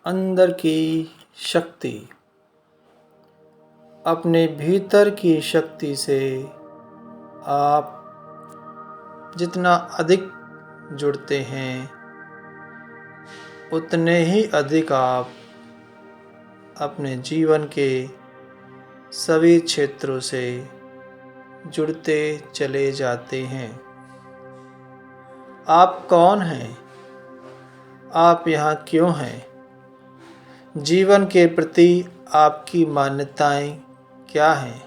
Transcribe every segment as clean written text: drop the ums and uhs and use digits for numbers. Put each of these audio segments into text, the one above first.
अंदर की शक्ति। अपने भीतर की शक्ति से आप जितना अधिक जुड़ते हैं उतने ही अधिक आप अपने जीवन के सभी क्षेत्रों से जुड़ते चले जाते हैं। आप कौन हैं? आप यहाँ क्यों हैं? जीवन के प्रति आपकी मान्यताएं क्या हैं?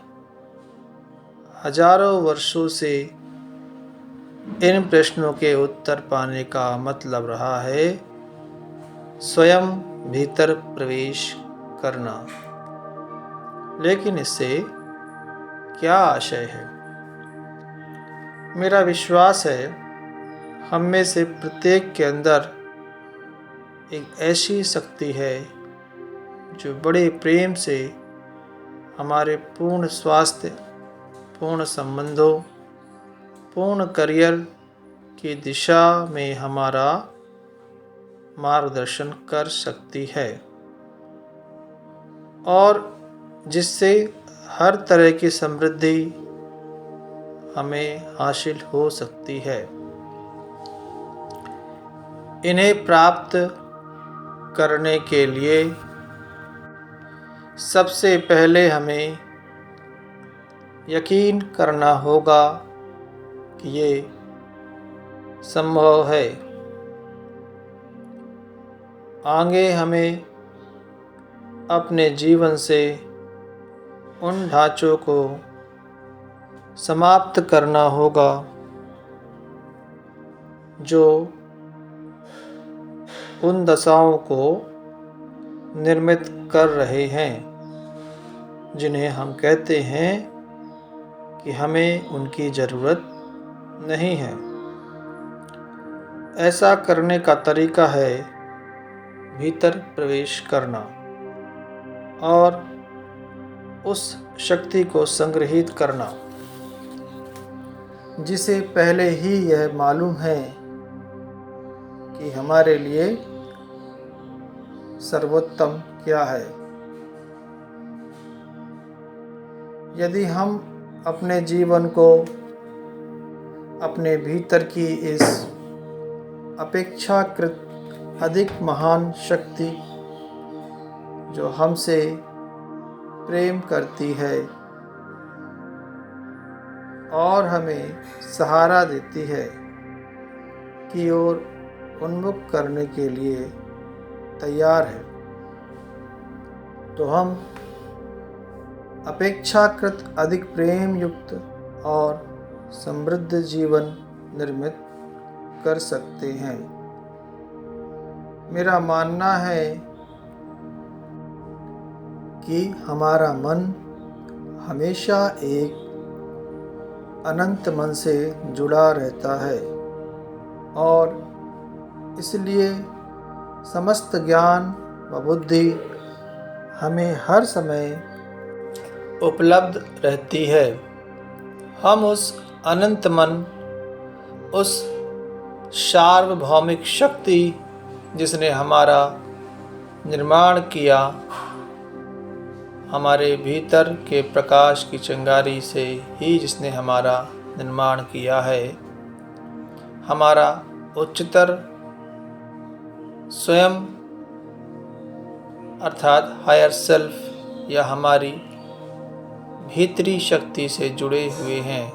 हजारों वर्षों से इन प्रश्नों के उत्तर पाने का मतलब रहा है स्वयं भीतर प्रवेश करना। लेकिन इससे क्या आशय है? मेरा विश्वास है हम में से प्रत्येक के अंदर एक ऐसी शक्ति है जो बड़े प्रेम से हमारे पूर्ण स्वास्थ्य, पूर्ण संबंधों, पूर्ण करियर की दिशा में हमारा मार्गदर्शन कर सकती है और जिससे हर तरह की समृद्धि हमें हासिल हो सकती है। इन्हें प्राप्त करने के लिए सबसे पहले हमें यकीन करना होगा कि ये संभव है। आगे हमें अपने जीवन से उन ढांचों को समाप्त करना होगा जो उन दशाओं को निर्मित कर रहे हैं जिन्हें हम कहते हैं कि हमें उनकी ज़रूरत नहीं है। ऐसा करने का तरीका है भीतर प्रवेश करना और उस शक्ति को संग्रहित करना जिसे पहले ही यह मालूम है कि हमारे लिए सर्वोत्तम क्या है। यदि हम अपने जीवन को अपने भीतर की इस अपेक्षाकृत अधिक महान शक्ति जो हमसे प्रेम करती है और हमें सहारा देती है की ओर उन्मुख करने के लिए तैयार है, तो हम अपेक्षाकृत अधिक प्रेम युक्त और समृद्ध जीवन निर्मित कर सकते हैं। मेरा मानना है कि हमारा मन हमेशा एक अनंत मन से जुड़ा रहता है और इसलिए समस्त ज्ञान व बुद्धि हमें हर समय उपलब्ध रहती है। हम उस अनंत मन, उस सार्वभौमिक शक्ति जिसने हमारा निर्माण किया, हमारे भीतर के प्रकाश की चिंगारी से ही जिसने हमारा निर्माण किया है, हमारा उच्चतर स्वयं अर्थात हायर सेल्फ या हमारी भीतरी शक्ति से जुड़े हुए हैं।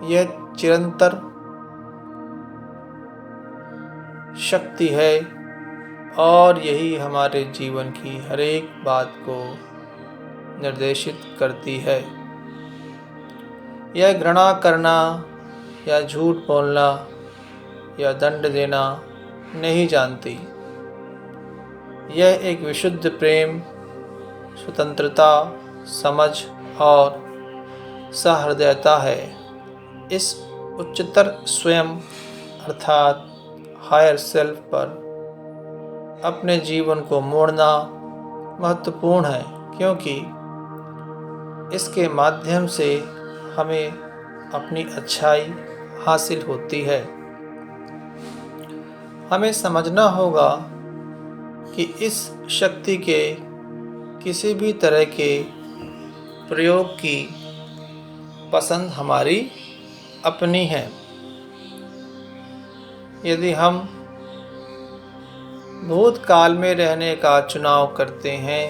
यह चिरंतर शक्ति है और यही हमारे जीवन की हर एक बात को निर्देशित करती है। यह घृणा करना या झूठ बोलना या दंड देना नहीं जानती। यह एक विशुद्ध प्रेम, स्वतंत्रता, समझ और सहृदयता है। इस उच्चतर स्वयं अर्थात हायर सेल्फ पर अपने जीवन को मोड़ना महत्वपूर्ण है क्योंकि इसके माध्यम से हमें अपनी अच्छाई हासिल होती है। हमें समझना होगा कि इस शक्ति के किसी भी तरह के प्रयोग की पसंद हमारी अपनी है। यदि हम भूतकाल में रहने का चुनाव करते हैं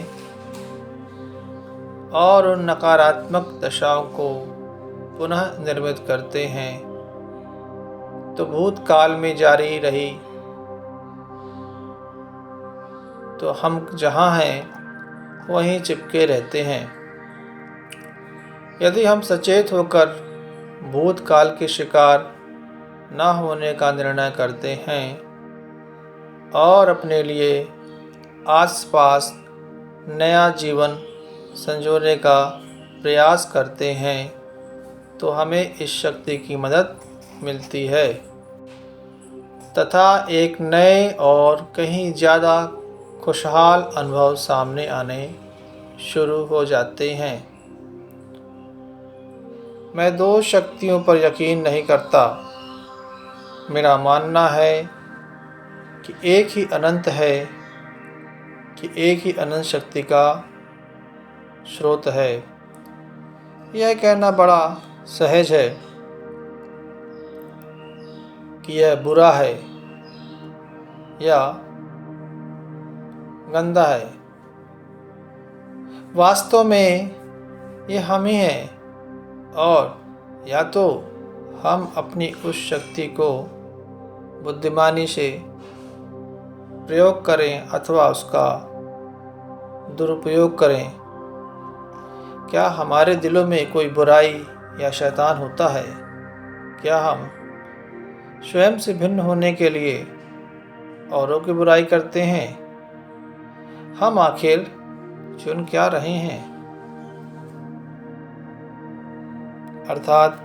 और उन नकारात्मक दशाओं को पुनः निर्मित करते हैं, तो भूतकाल में जारी रही तो हम जहाँ हैं वहीं चिपके रहते हैं। यदि हम सचेत होकर भूतकाल के शिकार न होने का निर्णय करते हैं और अपने लिए आसपास नया जीवन संजोने का प्रयास करते हैं, तो हमें इस शक्ति की मदद मिलती है तथा एक नए और कहीं ज़्यादा खुशहाल अनुभव सामने आने शुरू हो जाते हैं। मैं दो शक्तियों पर यकीन नहीं करता। मेरा मानना है कि एक ही अनंत है, कि एक ही अनंत शक्ति का स्रोत है। यह कहना बड़ा सहज है कि यह बुरा है या गंदा है। वास्तव में ये हम ही हैं, और या तो हम अपनी उस शक्ति को बुद्धिमानी से प्रयोग करें अथवा उसका दुरुपयोग करें। क्या हमारे दिलों में कोई बुराई या शैतान होता है? क्या हम स्वयं से भिन्न होने के लिए औरों की बुराई करते हैं? हम आखिर चुन क्या रहे हैं? अर्थात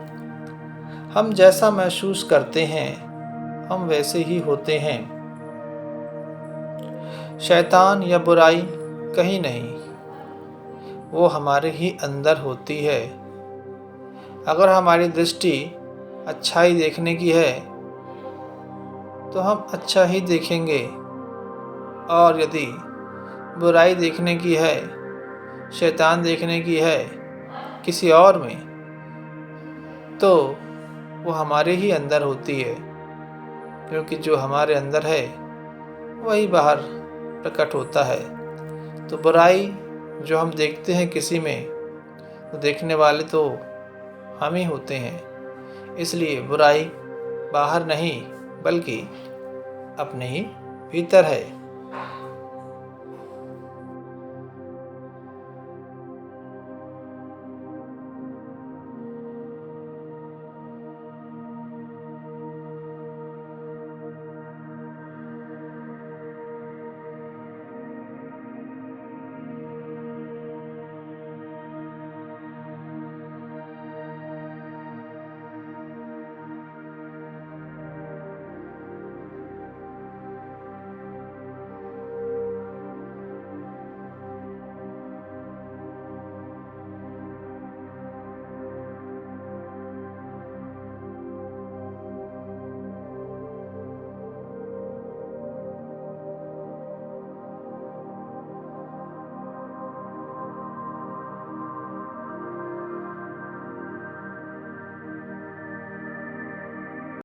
हम जैसा महसूस करते हैं हम वैसे ही होते हैं। शैतान या बुराई कहीं नहीं, वो हमारे ही अंदर होती है। अगर हमारी दृष्टि अच्छाई देखने की है तो हम अच्छा ही देखेंगे, और यदि बुराई देखने की है, शैतान देखने की है किसी और में, तो वो हमारे ही अंदर होती है, क्योंकि जो हमारे अंदर है वही बाहर प्रकट होता है। तो बुराई जो हम देखते हैं किसी में, तो देखने वाले तो हम ही होते हैं। इसलिए बुराई बाहर नहीं बल्कि अपने ही भीतर है।